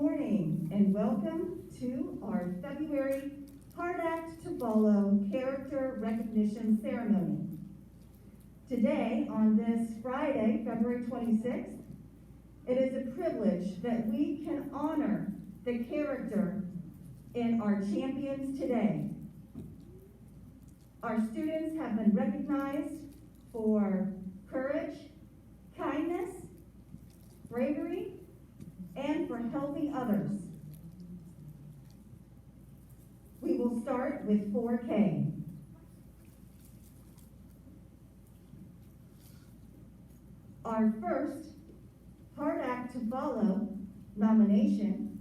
morning and welcome to our February Hard Act to Follow Character Recognition Ceremony. Today, on this Friday, February 26th, it is a privilege that we can honor the character in our champions today. Our students have been recognized for courage, kindness, bravery, and for helping others. We will start with 4K. Our first Hard Act to Follow nomination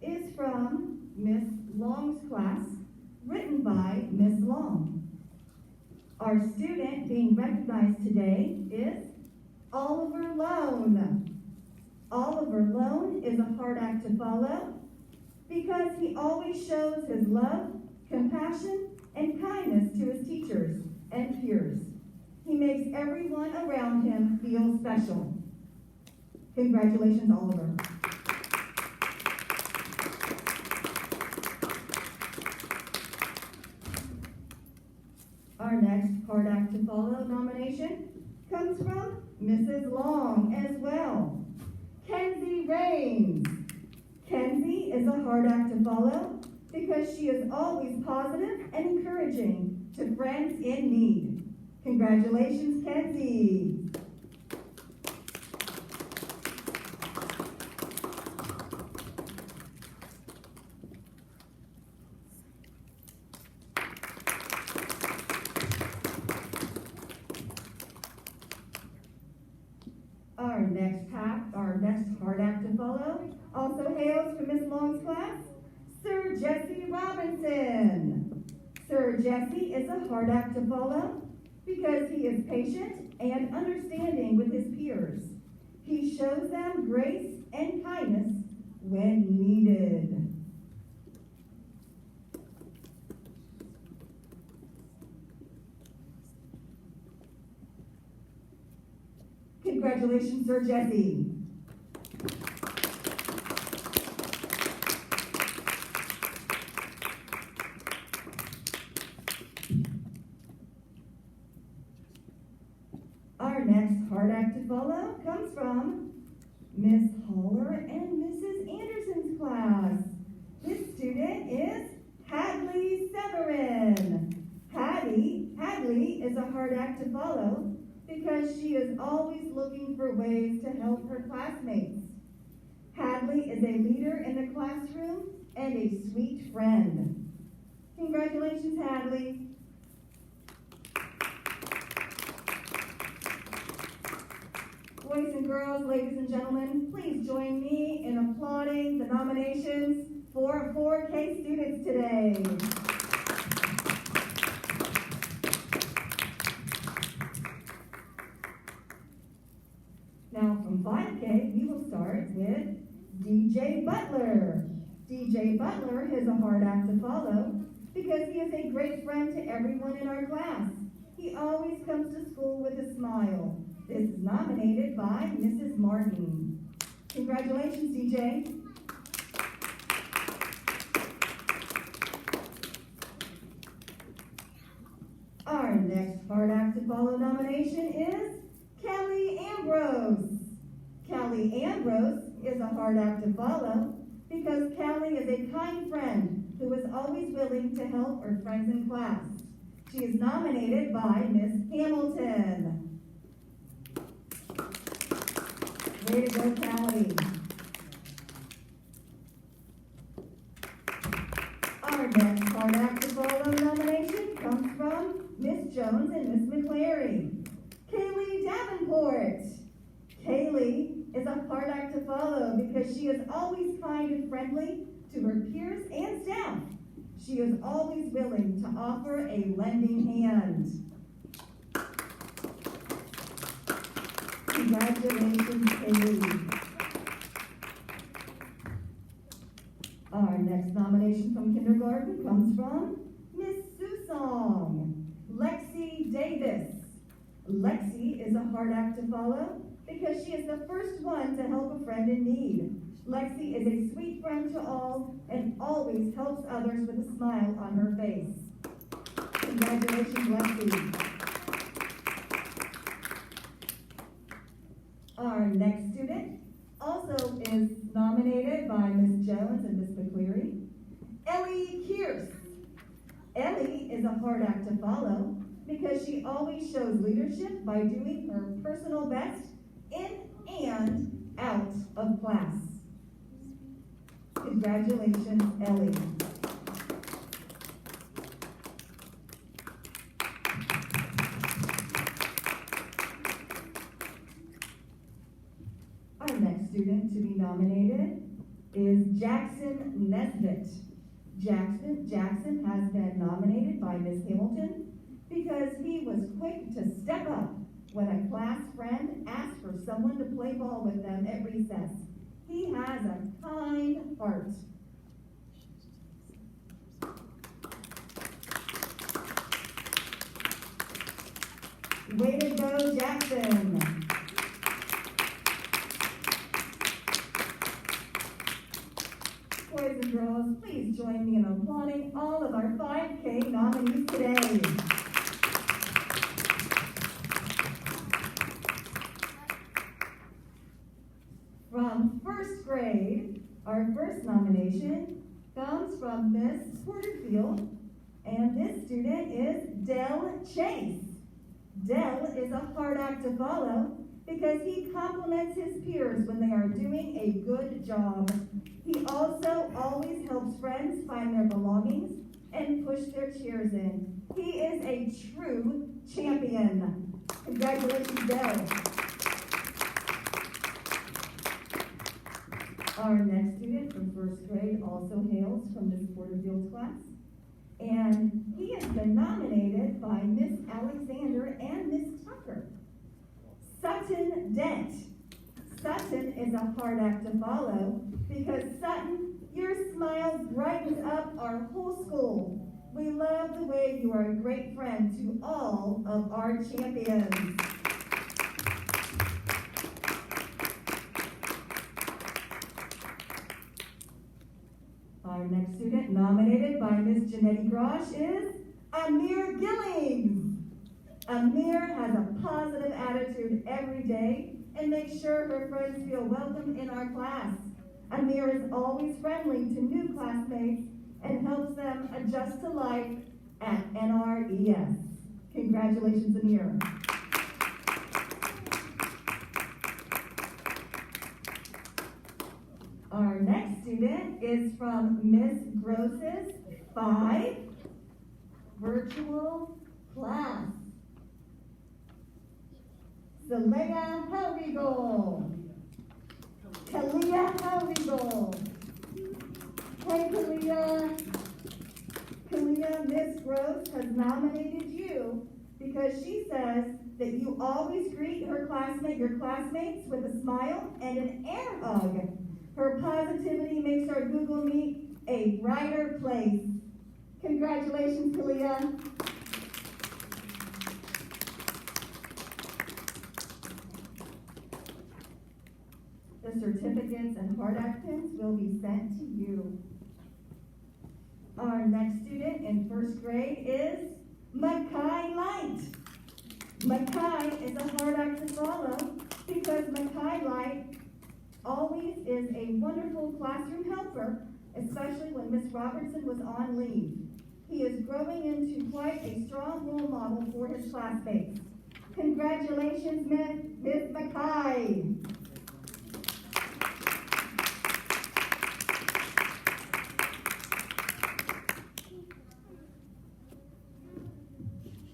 is from Miss Long's class, written by Miss Long. Our student being recognized today is Oliver Lone. Oliver Lone is a hard act to follow because he always shows his love, compassion, and kindness to his teachers and peers. He makes everyone around him feel special. Congratulations, Oliver. Our next hard act to follow nomination comes from Mrs. Long as well. Kenzie Raines. Kenzie is a hard act to follow because she is always positive and encouraging to friends in need. Congratulations, Kenzie. Our next hard act to follow also hails from Miss Long's class, Sir Jesse Robinson. Sir Jesse is a hard act to follow because he is patient and understanding with his peers. He shows them grace and kindness when needed. Congratulations, Sir Jesse. Our next hard act to follow comes from Miss Holler and Mrs. Anderson's class. This student is Hadley Severin. Hadley is a hard act to follow because she is always looking for ways to help her classmates. Hadley is a leader in the classroom and a sweet friend. Congratulations, Hadley. Boys and girls, ladies and gentlemen, please join me in applauding the nominations for 4K students today. Now from 5K, we will start with DJ Butler. DJ Butler is a hard act to follow because he is a great friend to everyone in our class. He always comes to school with a smile. This is nominated by Mrs. Martin. Congratulations, DJ. Our next hard act to follow nomination is Kelly Ambrose. Kelly Ambrose is a hard act to follow because Kelly is a kind friend who is always willing to help her friends in class. She is nominated by Miss Hamilton. Way to go, Kelly. Our next hard act to follow nomination comes from Miss Jones and Miss McClary. Kaylee Davenport. Kaylee is a hard act to follow because she is always kind and friendly to her peers and staff. She is always willing to offer a lending hand. Congratulations, Kaylee. Our next nomination from kindergarten comes from Miss Susong. Lexi Davis. Lexi is a hard act to follow because she is the first one to help a friend in need. Lexi is a sweet friend to all and always helps others with a smile on her face. Congratulations, Lexi. Our next student also is nominated by Ms. Jones and Ms. McCleary, Ellie Kearse. Ellie is a hard act to follow because she always shows leadership by doing her personal best in and out of class. Congratulations, Ellie. Our next student to be nominated is Jackson Nesbitt. Jackson has been nominated by Ms. Hamilton because he was quick to step up when a class friend asked for someone to play ball with them at recess. He has a kind heart. Way to go, Jackson. Boys and girls, please join me in applauding all of our 5K nominees today. From first grade, our first nomination comes from Miss Porterfield, and this student is Dell Chase. Dell is a hard act to follow because he compliments his peers when they are doing a good job. He also always helps friends find their belongings and push their chairs in. He is a true champion. Congratulations, Dell. Our next student from first grade also hails from Miss Porterfield's class. And he has been nominated by Miss Alexander and Miss Tucker. Sutton Dent. Sutton is a hard act to follow because Sutton, your smile brightens up our whole school. We love the way you are a great friend to all of our champions. Our next student nominated by Miss Janetti Grosh is Amir Gillings. Amir has a positive attitude every day and makes sure her friends feel welcome in our class. Amir is always friendly to new classmates and helps them adjust to life at NRES. Congratulations, Amir. Our next student is from Miss Gross's 5 virtual class. Zelaya Helriegel. Kalia Helriegel. Hey, Kalia. Kalia, Miss Gross has nominated you because she says that you always greet your classmates with a smile and an air hug. Her positivity makes our Google Meet a brighter place. Congratulations, Kalia. The certificates and hard act pins will be sent to you. Our next student in first grade is Makai Light. Makai is a hard act to follow because Makai Light always is a wonderful classroom helper, especially when Miss Robertson was on leave. He is growing into quite a strong role model for his classmates. Congratulations, Miss Mackay.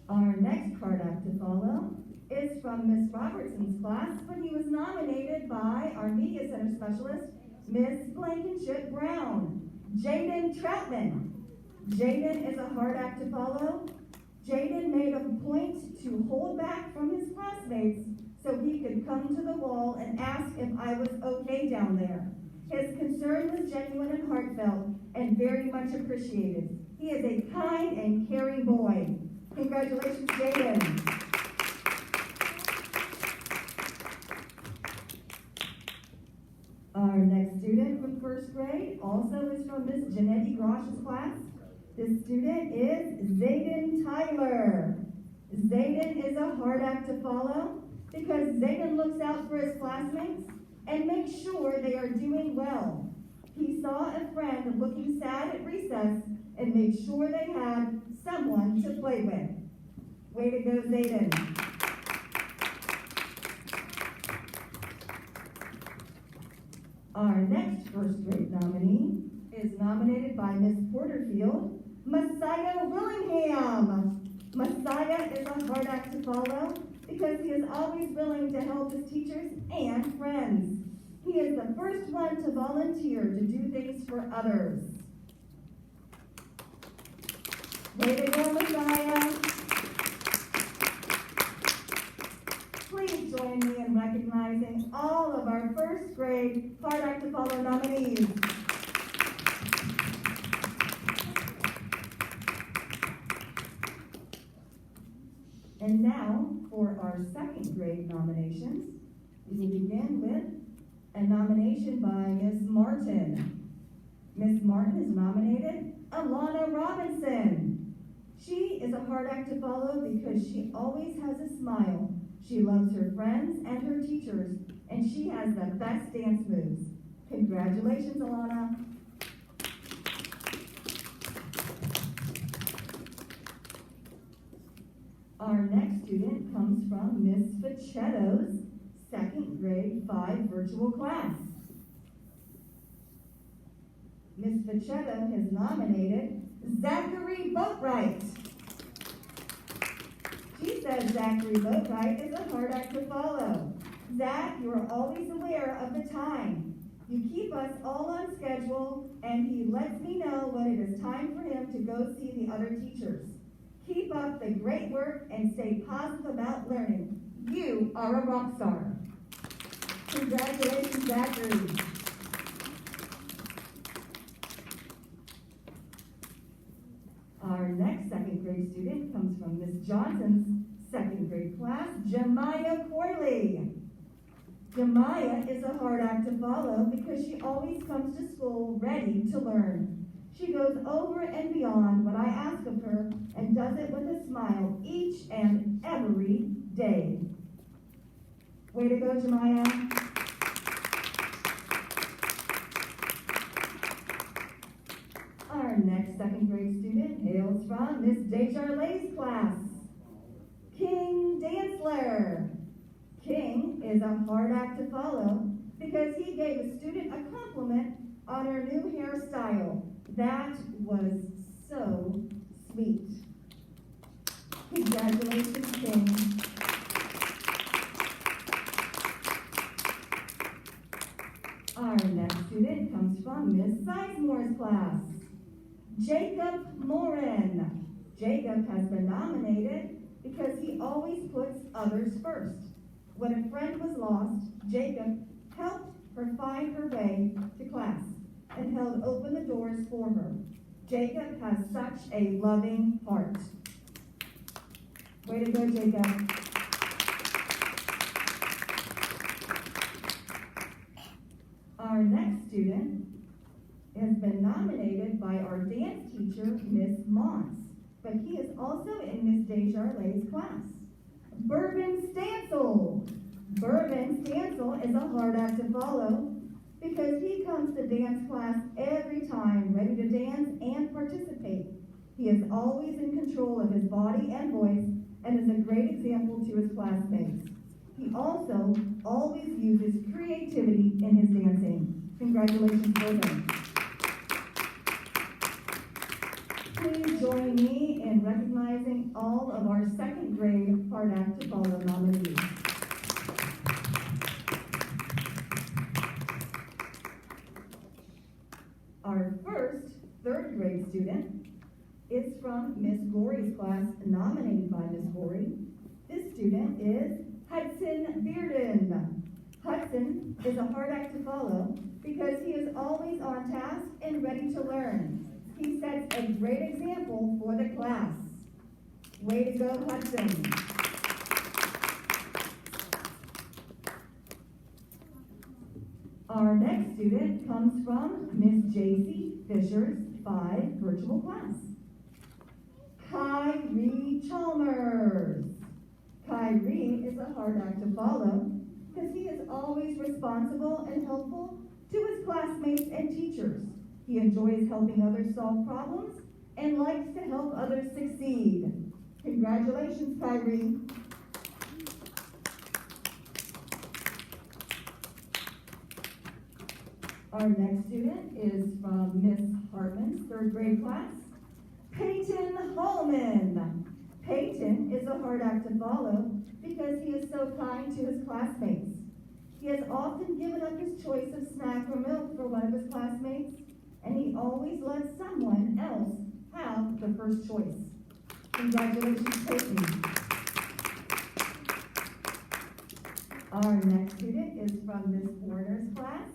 Our next card act to follow is from Miss Robertson's class, but he was nominated by our Media Center Specialist, Miss Blankenship Brown. Jaden Troutman. Jaden is a hard act to follow. Jaden made a point to hold back from his classmates so he could come to the wall and ask if I was okay down there. His concern was genuine and heartfelt and very much appreciated. He is a kind and caring boy. Congratulations, Jaden. Our next student from first grade also is from Miss Janetti Grosh's class. This student is Zayden Tyler. Zayden is a hard act to follow because Zayden looks out for his classmates and makes sure they are doing well. He saw a friend looking sad at recess and made sure they had someone to play with. Way to go, Zayden. Our next first grade nominee is nominated by Miss Porterfield, Messiah Willingham. Messiah is a hard act to follow because he is always willing to help his teachers and friends. He is the first one to volunteer to do things for others. Way to go, Messiah. Please join me in recognizing all of our first grade hard act to follow nominees. And now for our second grade nominations, we will begin with a nomination by Miss Martin. Miss Martin is nominated Alana Robinson. She is a hard act to follow because she always has a smile. She loves her friends and her teachers, and she has the best dance moves. Congratulations, Alana. Our next student comes from Miss Fichetto's second grade 5 virtual class. Miss Fichetto has nominated Zachary Boatwright. She says Zachary Boatwright is a hard act to follow. Zach, you are always aware of the time. You keep us all on schedule, and he lets me know when it is time for him to go see the other teachers. Keep up the great work and stay positive about learning. You are a rock star. Congratulations, Zachary. Our next second grade student comes from Miss Johnson's second grade class, Jemiah Corley. Jemiah is a hard act to follow because she always comes to school ready to learn. She goes over and beyond what I ask of her and does it with a smile each and every day. Way to go, Jemiah. Our next second grade student hails from Miss Desjardins' class, King Dantzler. King is a hard act to follow because he gave a student a compliment on her new hairstyle. That was so sweet. Congratulations, King. Our next student comes from Miss Sizemore's class, Jacob Morin. Jacob has been nominated because he always puts others first. When a friend was lost, Jacob helped her find her way to class and held open the doors for her. Jacob has such a loving heart. Way to go, Jacob. Our next student has been nominated by our dance teacher, Miss Mons, but he is also in Miss Desjardins' class. Bourbon Stansel. Bourbon Stansel is a hard act to follow because he comes to dance class every time, ready to dance and participate. He is always in control of his body and voice and is a great example to his classmates. He also always uses creativity in his dancing. Congratulations, Bourbon. Please join me in recognizing all of our second grade hard act to follow nominees. Our first third grade student is from Miss Gorey's class, nominated by Miss Gorey. This student is Hudson Bearden. Hudson is a hard act to follow because he is always on task and ready to learn. He sets a great example for the class. Way to go, Hudson. Our next student comes from Miss J.C. Fisher's 5 virtual class. Kyrie Chalmers. Kyrie is a hard act to follow because he is always responsible and helpful to his classmates and teachers. He enjoys helping others solve problems and likes to help others succeed. Congratulations, Kyrie. Our next student is from Miss Hartman's 3rd grade class, Peyton Holman. Peyton is a hard act to follow because he is so kind to his classmates. He has often given up his choice of snack or milk for one of his classmates, and he always lets someone else have the first choice. Congratulations, Peyton. Our next student is from Miss Warner's class,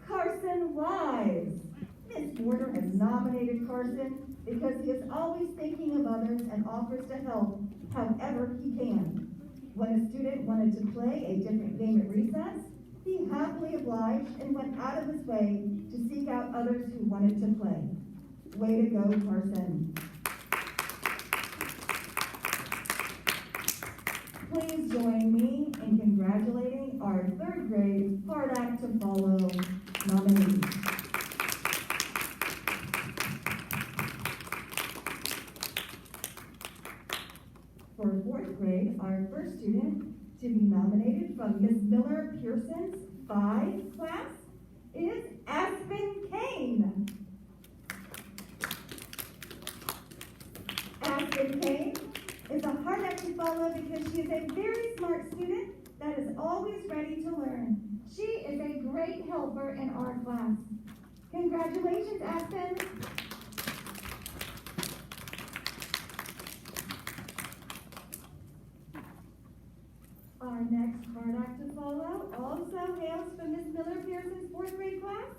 Carson Wise. Miss Warner has nominated Carson because he is always thinking of others and offers to help however he can. When a student wanted to play a different game at recess, he happily obliged and went out of his way to seek out others who wanted to play. Way to go, Carson. Please join me in congratulating our 3rd grade Hard Act to Follow nominees. For 4th grade, our first student to be nominated from Miss Miller Pearson's 5 class is Aspen Kane. Aspen Kane is a hard act to follow because she is a very smart student that is always ready to learn. She is a great helper in our class. Congratulations, Aspen. Our next hard act to follow also hails from Miss Miller Pearson's 4th grade class,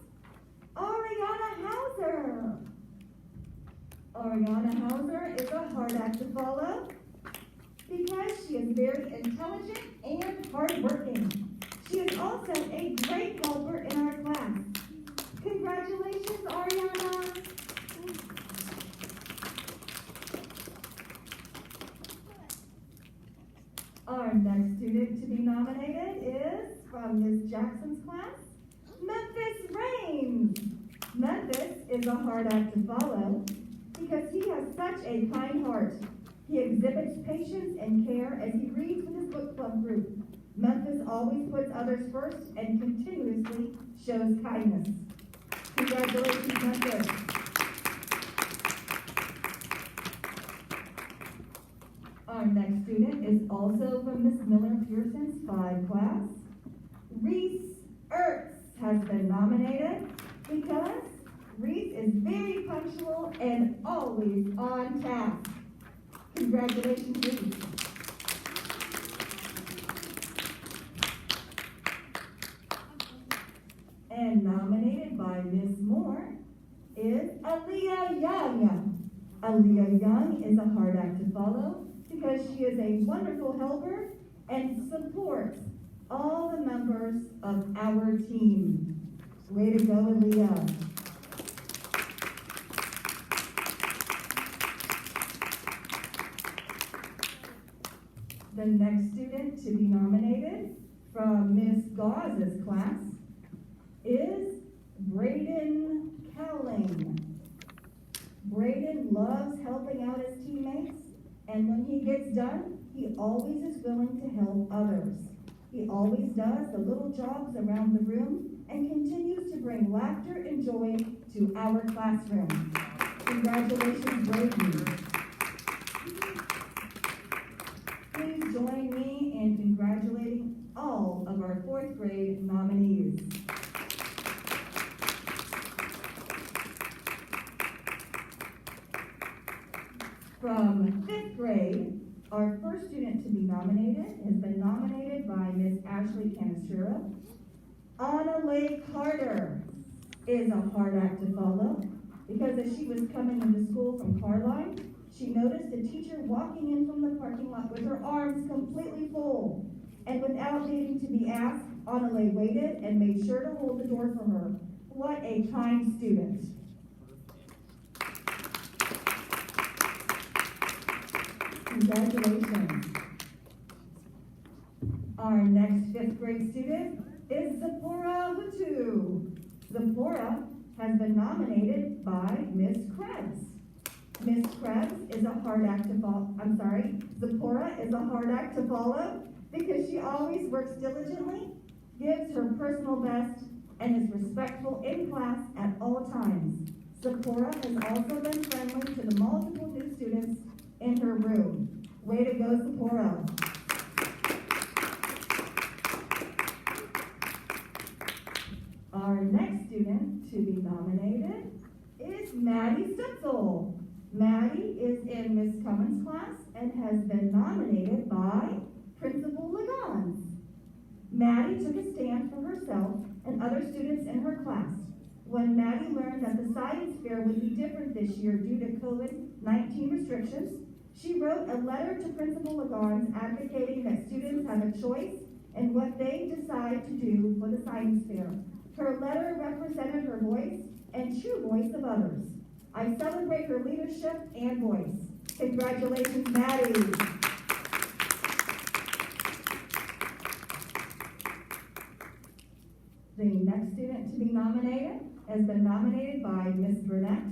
Ariana Hauser. Ariana Hauser is a hard act to follow because she is very intelligent and hardworking. She is also a great helper in our class. Congratulations, Ariana. Our next student to be nominated is from Ms. Jackson's class, Memphis Raines. Memphis is a hard act to follow because he has such a kind heart. He exhibits patience and care as he reads with his book club group. Memphis always puts others first and continuously shows kindness. Congratulations, Memphis. Our next student is also from Miss Miller Pearson's 5 class. Reese Ertz has been nominated because Reese is very punctual and always on task. Congratulations, Reese. And nominated by Miss Moore is Aaliyah Young. Aaliyah Young is a hard act to follow because she is a wonderful helper and supports all the members of our team. Way to go, Aaliyah. The next student to be nominated from Miss Gauze's class is Braden Cowling. Braden loves helping out his teammates, and when he gets done, he always is willing to help others. He always does the little jobs around the room and continues to bring laughter and joy to our classroom. Congratulations, Braden. Please join me in congratulating all of our 4th grade nominees. From 5th grade, our first student to be nominated has been nominated by Miss Ashley Canistero. Anna Lake Carter is a hard act to follow because as she was coming into school from Carline, she noticed a teacher walking in from the parking lot with her arms completely full. And without needing to be asked, Anale waited and made sure to hold the door for her. What a kind student. Congratulations. Our next 5th grade student is Zipporah Hutu. Zipporah has been nominated by Miss Krebs. Miss Krebs is a hard act to follow. Zipporah is a hard act to follow because she always works diligently, gives her personal best, and is respectful in class at all times. Zipporah has also been friendly to the multiple new students in her room. Way to go, Zipporah. Our next student to be nominated is Maddie Stutzel. Maddie is in Miss Cummins' class and has been nominated by Principal Legans. Maddie took a stand for herself and other students in her class. When Maddie learned that the science fair would be different this year due to COVID-19 restrictions, she wrote a letter to Principal Legans advocating that students have a choice in what they decide to do for the science fair. Her letter represented her voice and true voice of others. I celebrate her leadership and voice. Congratulations, Maddie. The next student to be nominated has been nominated by Miss Burnett.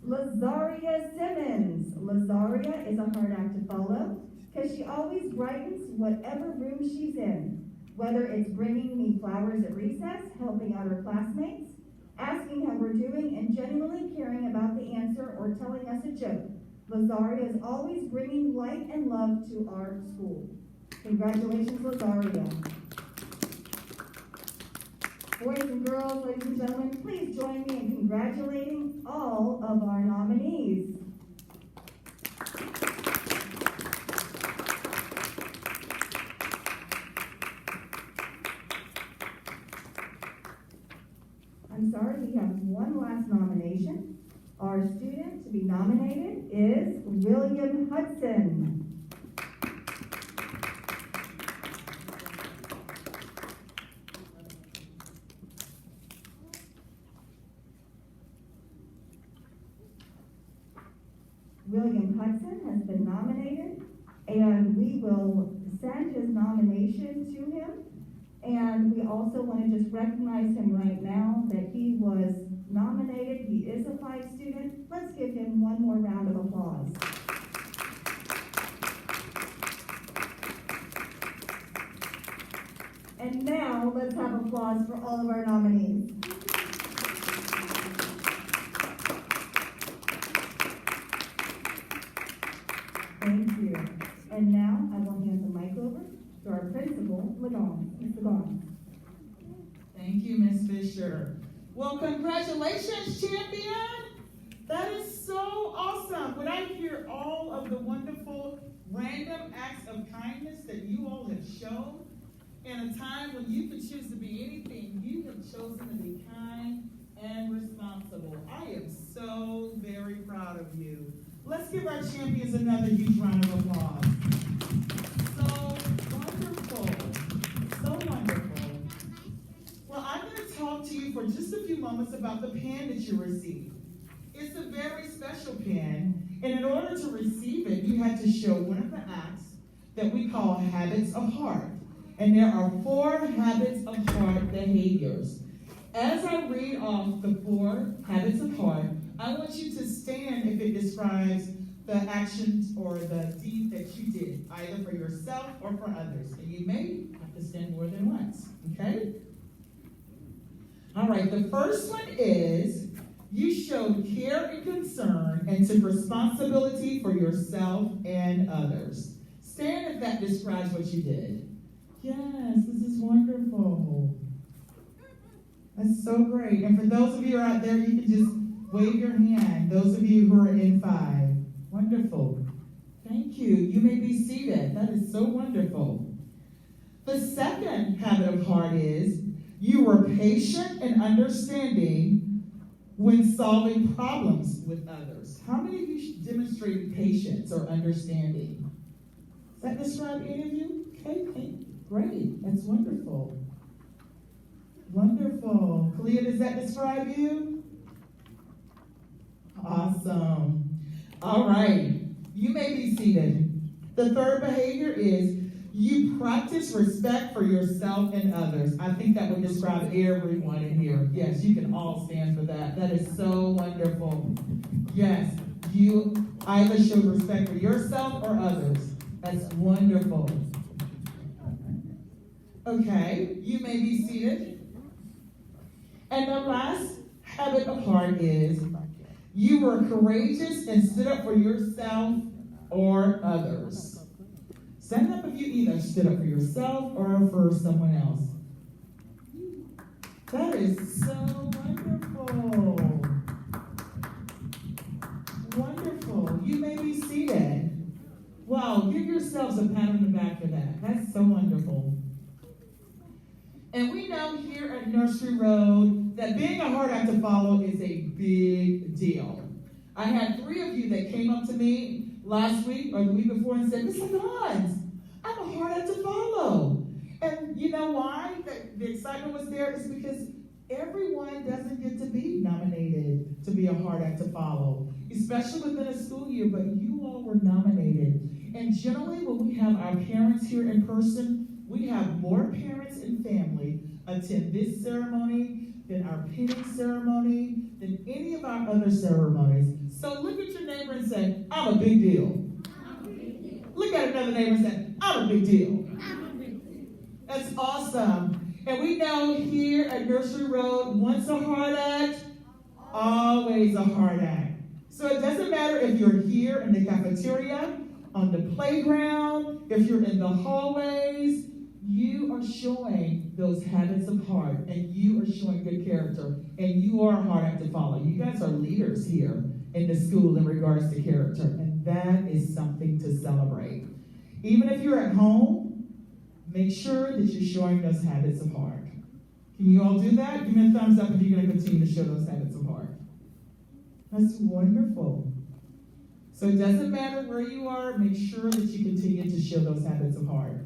Lazaria Simmons. Lazaria is a hard act to follow because she always brightens whatever room she's in. Whether it's bringing me flowers at recess, helping out her classmates, asking how we're doing, and genuinely caring about the answer or telling us a joke, Lazaria is always bringing light and love to our school. Congratulations, Lazaria. Boys and girls, ladies and gentlemen, please join me in congratulating all of our nominees. I'm sorry, we have one last nomination. Our student to be nominated is William Hudson. William Hudson has been nominated, and we will send his nomination to him. And we also want to just recognize him right now that he was nominated. He is a 5 student. Let's give him one more round of applause. And now let's have applause for all of our nominees. Thank you. And now I will hand the mic over to our principal, Legans. Ms. Legans. Thank you, Ms. Fisher. Well, congratulations, champion. That is so awesome. When I hear all of the wonderful random acts of kindness that you all have shown in a time when you could choose to be anything, you have chosen to be kind and responsible. I am so very proud of you. Let's give our champions another huge round of applause. So wonderful. So wonderful. Well, I'm going to talk to you for just a few moments about the pen that you received. It's a very special pen, and in order to receive it, you had to show one of the acts that we call habits of heart. And there are 4 habits of heart behaviors. As I read off the 4 habits of heart, I want you to stand if it describes the actions or the deed that you did, either for yourself or for others. And you may have to stand more than once, okay? All right, the first one is you showed care and concern and took responsibility for yourself and others. Stand if that describes what you did. Yes, this is wonderful. That's so great. And for those of you who are out there, you can just wave your hand. Those of you who are in 5. Wonderful. Thank you. You may be seated. That is so wonderful. The second habit of heart is you were patient and understanding when solving problems with others. How many of you demonstrated patience or understanding? Does that describe any of you? Okay, great. That's wonderful. Wonderful. Clea, does that describe you? Awesome. All right. You may be seated. The third behavior is you practice respect for yourself and others. I think that would describe everyone in here. Yes, you can all stand for that. That is so wonderful. Yes, you either show respect for yourself or others. That's wonderful. Okay, you may be seated. And the last habit of heart is you were courageous and stood up for yourself or others. Stand up if you either stood up for yourself or for someone else. That is so wonderful. Wonderful. You may be seated. Wow, give yourselves a pat on the back for that. That's so wonderful. And we know here at Nursery Road that being a hard act to follow is a big deal. I had 3 of you that came up to me last week or the week before and said, Ms. Hans, I'm a hard act to follow. And you know why the excitement was there? Is because everyone doesn't get to be nominated to be a hard act to follow, especially within a school year, but you all were nominated. And generally when we have our parents here in person, we have more parents and family attend this ceremony than our pinning ceremony, than any of our other ceremonies. So look at your neighbor and say, I'm a big deal. Look at another neighbor and say, I'm a big deal. That's awesome. And we know here at Nursery Road, once a hard act, always a hard act. So it doesn't matter if you're here in the cafeteria, on the playground, if you're in the hallways, you are showing those habits of heart, and you are showing good character, and you are a hard act to follow. You guys are leaders here in the school in regards to character, and that is something to celebrate. Even if you're at home, make sure that you're showing those habits of heart. Can you all do that? Give me a thumbs up if you're going to continue to show those habits of heart. That's wonderful. So it doesn't matter where you are, make sure that you continue to show those habits of heart.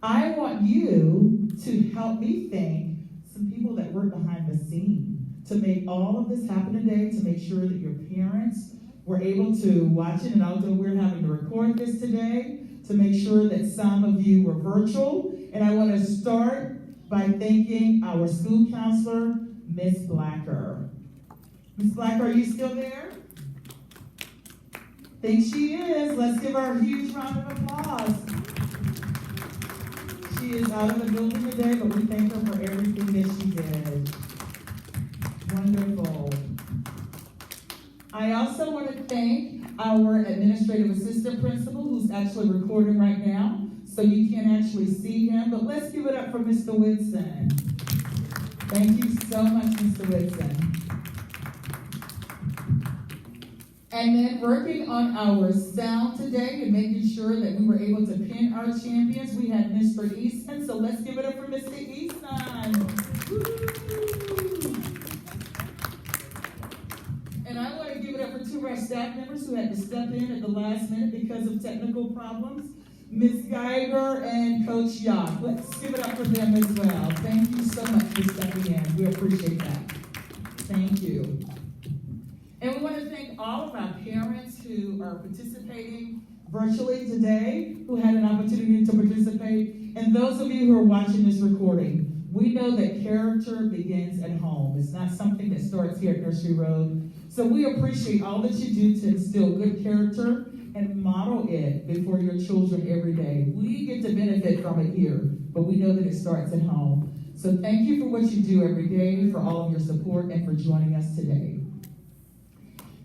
I want you to help me thank some people that work behind the scene to make all of this happen today, to make sure that your parents were able to watch it, and although we're having to record this today, to make sure that some of you were virtual. And I want to start by thanking our school counselor, Miss Blacker. Miss Blacker, are you still there? I think she is. Let's give her a huge round of applause. She is out of the building today, but we thank her for everything that she did. Wonderful. I also want to thank our administrative assistant principal, who's actually recording right now, so you can't actually see him, but let's give it up for Mr. Whitson. Thank you so much, Mr. Whitson. And then working on our sound today and making sure that we were able to pin our champions, we had Mr. Easton, so let's give it up for Mr. Easton. Woo! And I want to give it up for 2 of our staff members who had to step in at the last minute because of technical problems, Ms. Geiger and Coach Yock. Let's give it up for them as well. Thank you so much for stepping in. We appreciate that. Thank you. And we want to thank all of our parents who are participating virtually today, who had an opportunity to participate, and those of you who are watching this recording. We know that character begins at home. It's not something that starts here at Nursery Road. So we appreciate all that you do to instill good character and model it before your children every day. We get to benefit from it here, but we know that it starts at home. So thank you for what you do every day, for all of your support, and for joining us today.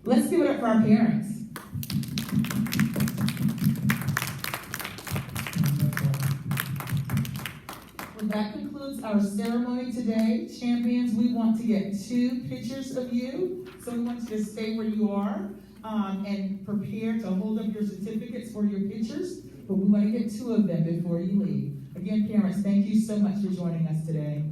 Let's give it up for our parents. Well, that concludes our ceremony today. Champions, we want to get 2 pictures of you. So we want you to stay where you are and prepare to hold up your certificates for your pictures. But we want to get 2 of them before you leave. Again, parents, thank you so much for joining us today.